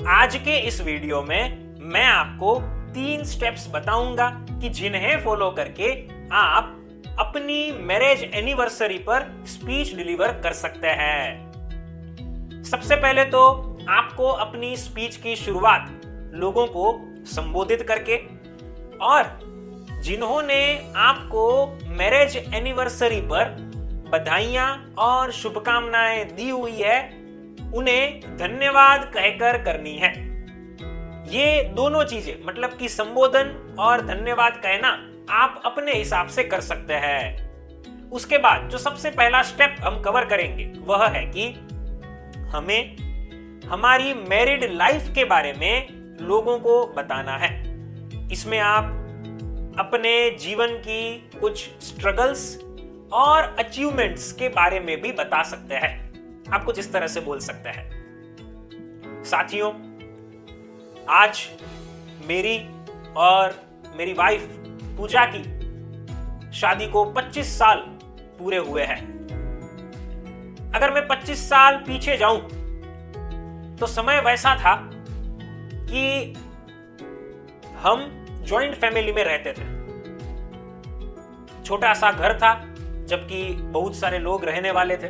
आज के इस वीडियो में मैं आपको 3 स्टेप्स बताऊंगा कि जिन्हें फॉलो करके आप अपनी मैरिज एनिवर्सरी पर स्पीच डिलीवर कर सकते हैं। सबसे पहले तो आपको अपनी स्पीच की शुरुआत लोगों को संबोधित करके और जिन्होंने आपको मैरिज एनिवर्सरी पर बधाइयां और शुभकामनाएं दी हुई है उन्हें धन्यवाद कहकर करनी है। ये दोनों चीजें मतलब कि संबोधन और धन्यवाद कहना आप अपने हिसाब से कर सकते हैं। उसके बाद जो सबसे पहला स्टेप हम कवर करेंगे वह है कि हमें हमारी मैरिड लाइफ के बारे में लोगों को बताना है। इसमें आप अपने जीवन की कुछ स्ट्रगल्स और अचीवमेंट्स के बारे में भी बता सकते हैं। आप कुछ इस तरह से बोल सकते हैं, साथियों, आज मेरी और मेरी वाइफ पूजा की शादी को 25 साल पूरे हुए हैं। अगर मैं 25 साल पीछे जाऊं तो समय वैसा था कि हम जॉइंट फैमिली में रहते थे। छोटा सा घर था जबकि बहुत सारे लोग रहने वाले थे,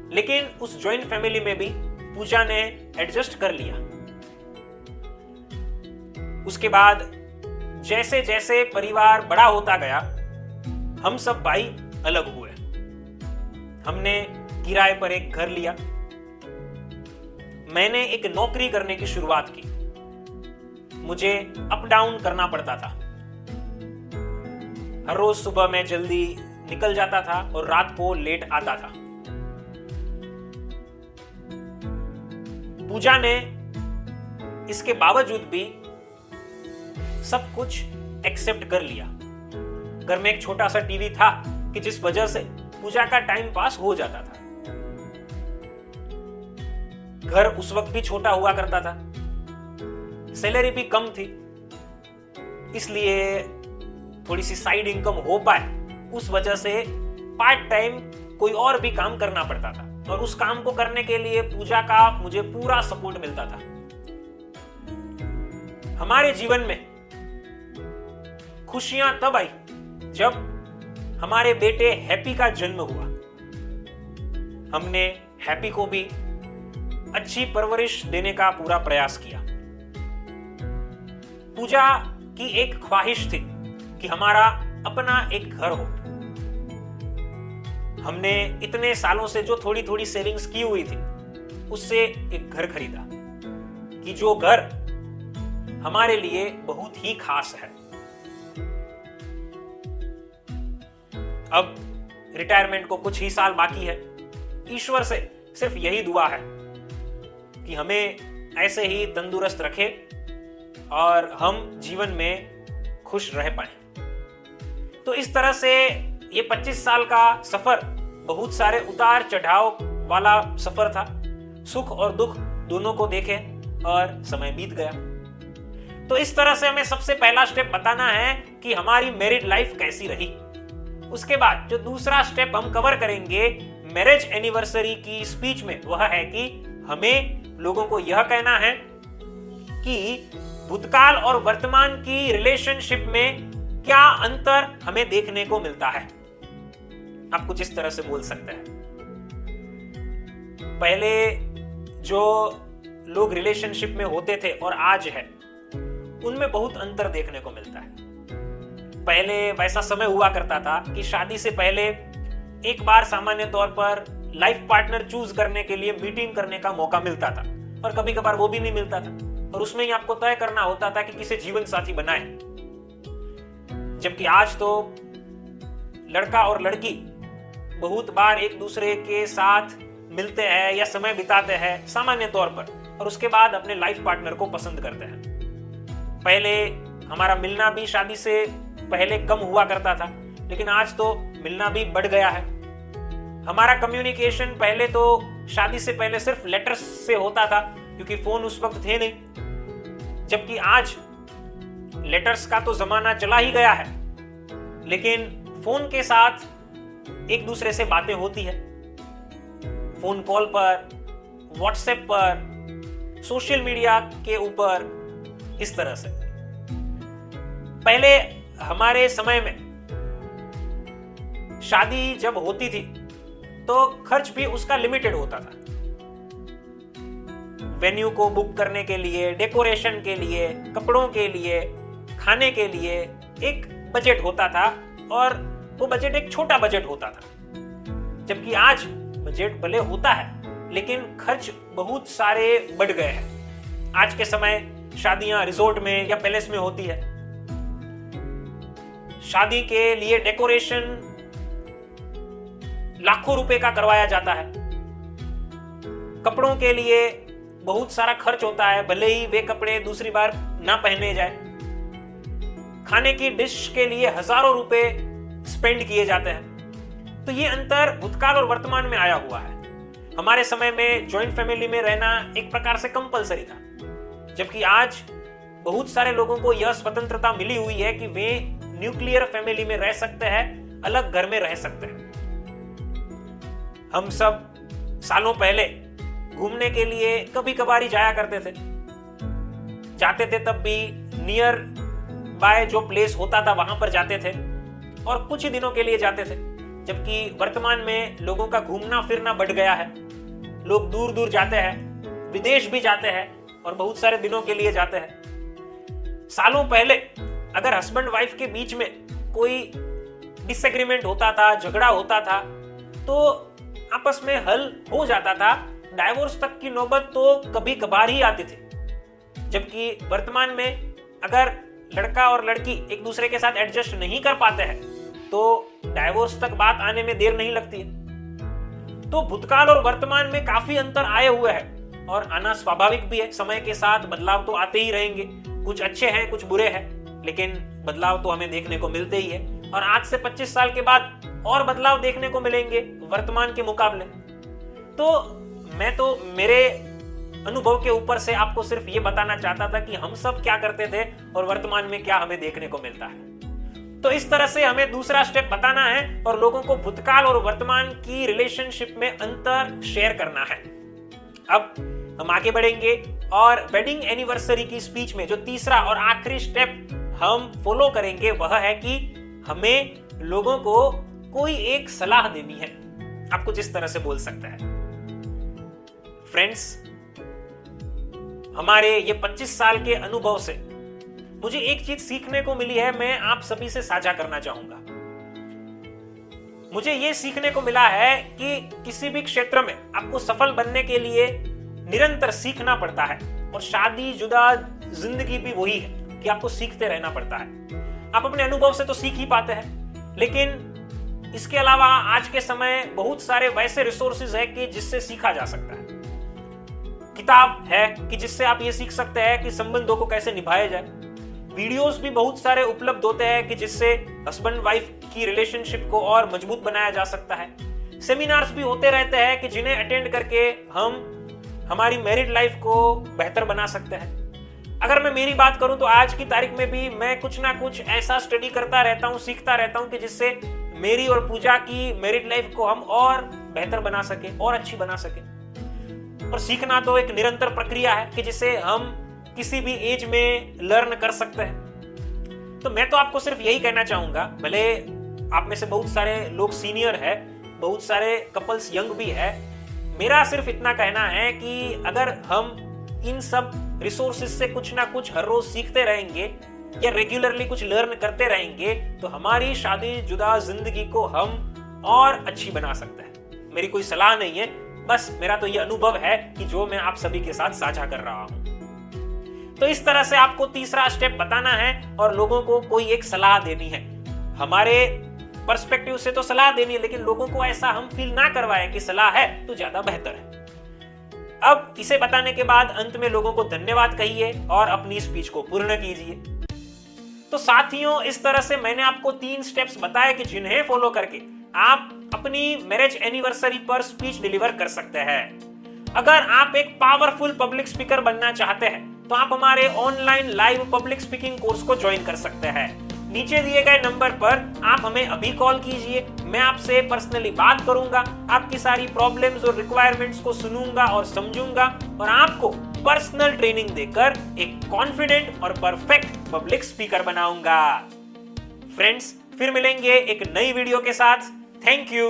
लेकिन उस जॉइंट फैमिली में भी पूजा ने एडजस्ट कर लिया। उसके बाद जैसे जैसे परिवार बड़ा होता गया हम सब भाई अलग हुए। हमने किराए पर एक घर लिया। मैंने एक नौकरी करने की शुरुआत की। मुझे अप डाउन करना पड़ता था। हर रोज सुबह मैं जल्दी निकल जाता था और रात को लेट आता था। पूजा ने इसके बावजूद भी सब कुछ एक्सेप्ट कर लिया। घर में एक छोटा सा टीवी था कि जिस वजह से पूजा का टाइम पास हो जाता था। घर उस वक्त भी छोटा हुआ करता था, सैलरी भी कम थी, इसलिए थोड़ी सी साइड इनकम हो पाए उस वजह से पार्ट टाइम कोई और भी काम करना पड़ता था और उस काम को करने के लिए पूजा का मुझे पूरा सपोर्ट मिलता था। हमारे जीवन में खुशियां तब आई जब हमारे बेटे हैप्पी का जन्म हुआ। हमने हैप्पी को भी अच्छी परवरिश देने का पूरा प्रयास किया। पूजा की एक ख्वाहिश थी कि हमारा अपना एक घर हो। हमने इतने सालों से जो थोड़ी थोड़ी सेविंग्स की हुई थी उससे एक घर खरीदा कि जो घर हमारे लिए बहुत ही खास है। अब रिटायरमेंट को कुछ ही साल बाकी है। ईश्वर से सिर्फ यही दुआ है कि हमें ऐसे ही तंदुरुस्त रखे और हम जीवन में खुश रह पाए। तो इस तरह से ये 25 साल का सफर बहुत सारे उतार चढ़ाव वाला सफर था। सुख और दुख दोनों को देखे और समय बीत गया। तो इस तरह से हमें सबसे पहला स्टेप बताना है कि हमारी मैरिड लाइफ कैसी रही। उसके बाद जो दूसरा स्टेप हम कवर करेंगे मैरिज एनिवर्सरी की स्पीच में वह है कि हमें लोगों को यह कहना है कि भूतकाल और वर्तमान की रिलेशनशिप में क्या अंतर हमें देखने को मिलता है। आप कुछ इस तरह से बोल सकते हैं, पहले जो लोग रिलेशनशिप में होते थे और आज है उनमें बहुत अंतर देखने को मिलता है। पहले वैसा समय हुआ करता था कि शादी से पहले एक बार सामान्य तौर पर लाइफ पार्टनर चूज करने के लिए मीटिंग करने का मौका मिलता था और कभी कभार वो भी नहीं मिलता था और उसमें ही आपको तय करना होता था कि किसे जीवन साथी बनाए। जबकि आज तो लड़का और लड़की बहुत बार एक दूसरे के साथ मिलते हैं या समय बिताते हैं सामान्य तौर पर और उसके बाद अपने लाइफ पार्टनर को पसंद करते हैं। पहले हमारा मिलना भी शादी से पहले कम हुआ करता था, लेकिन आज तो मिलना भी बढ़ गया है। हमारा कम्युनिकेशन पहले तो शादी से पहले सिर्फ लेटर्स से होता था क्योंकि फोन उस वक्त थे नहीं, जबकि आज लेटर्स का तो जमाना चला ही गया है, लेकिन फोन के साथ एक दूसरे से बातें होती है। फोन कॉल पर, व्हाट्सएप पर, सोशल मीडिया के ऊपर इस तरह से। पहले हमारे समय में शादी जब होती थी तो खर्च भी उसका लिमिटेड होता था। वेन्यू को बुक करने के लिए, डेकोरेशन के लिए, कपड़ों के लिए, खाने के लिए एक बजट होता था और वो बजट एक छोटा बजट होता था। जबकि आज बजट भले होता है लेकिन खर्च बहुत सारे बढ़ गए हैं। आज के समय शादियां रिजॉर्ट में या पैलेस में होती है। शादी के लिए डेकोरेशन लाखों रुपए का करवाया जाता है। कपड़ों के लिए बहुत सारा खर्च होता है, भले ही वे कपड़े दूसरी बार ना पहने जाए। खाने की डिश के लिए हजारों रुपए स्पेंड किए जाते हैं। तो ये अंतर भूतकाल और वर्तमान में आया हुआ है। हमारे समय में जॉइंट फैमिली में रहना एक प्रकार से कंपलसरी था, जबकि आज बहुत सारे लोगों को यह स्वतंत्रता मिली हुई है कि वे न्यूक्लियर फैमिली में रह सकते हैं, अलग घर में रह सकते हैं। हम सब सालों पहले घूमने के लिए कभी कभार ही जाया करते थे। जाते थे तब भी नियर बाय जो प्लेस होता था वहां पर जाते थे और कुछ ही दिनों के लिए जाते थे। जबकि वर्तमान में लोगों का घूमना फिरना बढ़ गया है। लोग दूर दूर जाते हैं, विदेश भी जाते हैं और बहुत सारे दिनों के लिए जाते हैं। सालों पहले अगर हस्बैंड वाइफ के बीच में कोई डिसएग्रीमेंट होता था, झगड़ा होता था, तो आपस में हल हो जाता था। डाइवोर्स तक की नौबत तो कभी कभार ही आती थी। जबकि वर्तमान में अगर लड़का और लड़की एक दूसरे के साथ एडजस्ट नहीं कर पाते हैं तो डाइवोर्स तक बात आने में देर नहीं लगती है। तो भूतकाल और वर्तमान में काफी अंतर आए हुए हैं और आना स्वाभाविक भी है। समय के साथ बदलाव तो आते ही रहेंगे। कुछ अच्छे हैं, कुछ बुरे हैं, लेकिन बदलाव तो हमें देखने को मिलते ही है। और आज से 25 साल के बाद और बदलाव देखने को मिलेंगे वर्तमान के मुकाबले। तो मैं तो मेरे अनुभव के ऊपर से आपको सिर्फ ये बताना चाहता था कि हम सब क्या करते थे और वर्तमान में क्या हमें देखने को मिलता है। तो इस तरह से हमें दूसरा स्टेप बताना है और लोगों को भूतकाल और वर्तमान की रिलेशनशिप में अंतर शेयर करना है। अब हम आगे बढ़ेंगे और वेडिंग एनिवर्सरी की स्पीच में जो तीसरा और आखिरी स्टेप हम फॉलो करेंगे वह है कि हमें लोगों को कोई एक सलाह देनी है। आप कुछ इस तरह से बोल सकते हैं, फ्रेंड्स, हमारे ये 25 साल के अनुभव से मुझे एक चीज सीखने को मिली है, मैं आप सभी से साझा करना चाहूंगा। मुझे ये सीखने को मिला है कि किसी भी क्षेत्र में आपको सफल बनने के लिए निरंतर सीखना पड़ता है। और शादी जुदा जिंदगी भी वही है कि आपको सीखते रहना पड़ता है। आप अपने अनुभव से तो सीख ही पाते हैं, लेकिन इसके अलावा आज के समय बहुत सारे वैसे रिसोर्सेज है कि जिससे सीखा जा सकता है। किताब है कि जिससे आप ये सीख सकते हैं कि संबंधों को कैसे निभाया जाए। वीडियोस भी बहुत सारे उपलब्ध होते हैं कि जिससे हस्बैंड वाइफ की रिलेशनशिप को और मजबूत बनाया जा सकता है। सेमिनार्स भी होते रहते हैं कि जिन्हें अटेंड करके हम हमारी मैरिड लाइफ को बेहतर बना सकते हैं। अगर मैं मेरी बात करूं तो आज की तारीख में भी मैं कुछ ना कुछ ऐसा स्टडी करता रहता हूं, सीखता रहता हूं कि जिससे मेरी और पूजा की मैरिड लाइफ को हम और बेहतर बना सके और अच्छी बना सके। और सीखना तो एक निरंतर प्रक्रिया है कि जिसे हम किसी भी एज में लर्न कर सकते हैं। तो मैं तो आपको सिर्फ यही कहना चाहूंगा, भले आप में से बहुत सारे लोग सीनियर है, बहुत सारे कपल्स यंग भी है, मेरा सिर्फ इतना कहना है कि अगर हम इन सब रिसोर्सेज से कुछ ना कुछ हर रोज सीखते रहेंगे या रेगुलरली कुछ लर्न करते रहेंगे तो हमारी शादी जुदा जिंदगी को हम और अच्छी बना सकते हैं। मेरी कोई सलाह नहीं है, बस मेरा तो ये अनुभव है कि जो मैं आप सभी के साथ साझा कर रहा हूं। तो इस तरह से आपको तीसरा स्टेप बताना है और लोगों को कोई एक सलाह देनी है। हमारे पर्सपेक्टिव से तो सलाह देनी है, लेकिन लोगों को ऐसा हम फील ना करवाएं कि सलाह है तो ज्यादा बेहतर है। अब इसे बताने के बाद अंत में लोगों को धन्यवाद कहिए और अपनी स्पीच को पूर्ण कीजिए। तो साथियों, इस तरह से मैंने आपको 3 स्टेप्स बताए कि जिन्हें फॉलो करके आप अपनी मैरिज एनिवर्सरी पर स्पीच डिलीवर कर सकते हैं। अगर आप एक पावरफुल पब्लिक स्पीकर बनना चाहते हैं तो आप हमारे online live public speaking course को ज्वाइन कर सकते हैं। नीचे दिए गए नंबर पर आप हमें अभी कॉल कीजिए, मैं आपसे पर्सनली बात करूंगा, आपकी सारी प्रॉब्लम्स और रिक्वायरमेंट्स को सुनूंगा और समझूंगा और आपको पर्सनल ट्रेनिंग देकर एक कॉन्फिडेंट और परफेक्ट पब्लिक स्पीकर बनाऊंगा। फ्रेंड्स, फिर मिलेंगे एक नई वीडियो के साथ। Thank you.